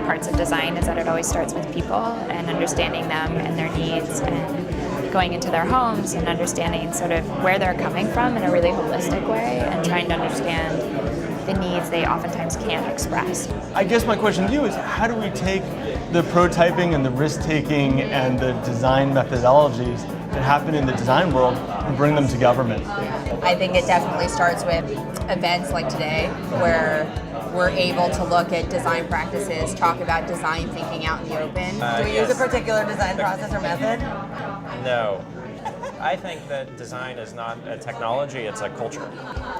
favorite parts of design is that it always starts with people and understanding them and their needs and going into their homes and understanding sort of where they're coming from in a really holistic way and trying to understand the needs they oftentimes can't express. I guess my question to you is, how do we take the prototyping and the risk-taking and the design methodologies that happen in the design world and bring them to government? I think it definitely starts with events like today, where we're able to look at design practices, talk about design thinking out in the open. Do we use a particular design process or method? No. I think that design is not a technology, it's a culture.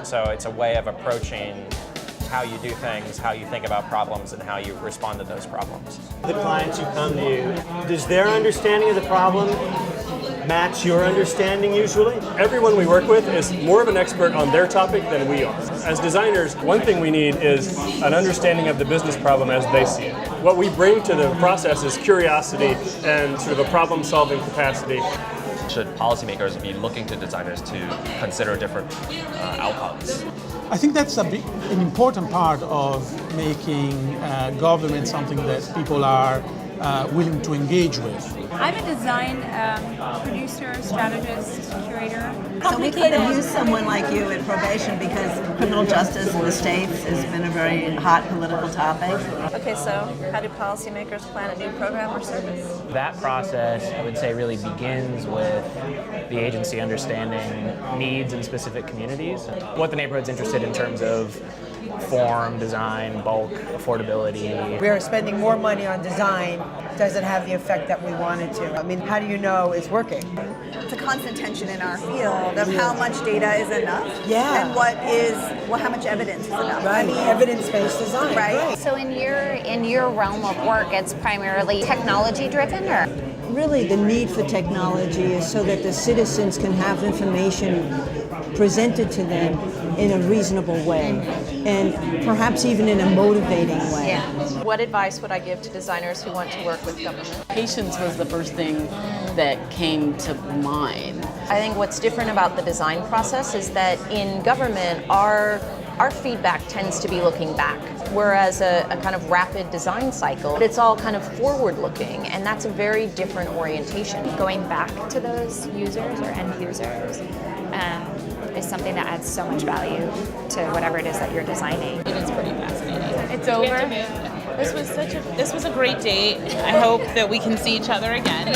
So it's a way of approaching how you do things, how you think about problems, and how you respond to those problems. The clients who come to you, does their understanding of the problem match your understanding usually? Everyone we work with is more of an expert on their topic than we are. As designers, one thing we need is an understanding of the business problem as they see it. What we bring to the process is curiosity and sort of a problem-solving capacity. Should policymakers be looking to designers to consider different outcomes? I think that's an important part of making government something that people are willing to engage with. I'm a design producer, strategist, curator. So we could have used someone like you in probation because criminal justice in the States has been a very hot political topic. Okay, so how do policymakers plan a new program or service? That process, I would say, really begins with the agency understanding needs in specific communities, what the neighborhood's interested in terms of form, design, bulk, affordability. We are spending more money on design. Does it have the effect that we want it to? I mean, how do you know it's working? It's a constant tension in our field of how much data is enough, and how much evidence is enough. Right, I mean, evidence-based design. Right. So in your realm of work, it's primarily technology-driven, or? Really, the need for technology is so that the citizens can have information presented to them in a reasonable way, and perhaps even in a motivating way. Yeah. What advice would I give to designers who want to work with government? Patience was the first thing that came to mind. I think what's different about the design process is that in government, our feedback tends to be looking back, whereas a kind of rapid design cycle, it's all kind of forward-looking, and that's a very different orientation. Going back to those users or end users is something that adds so much value to whatever it is that you're designing. It is pretty fascinating. It's over. This was a great date. I hope that we can see each other again.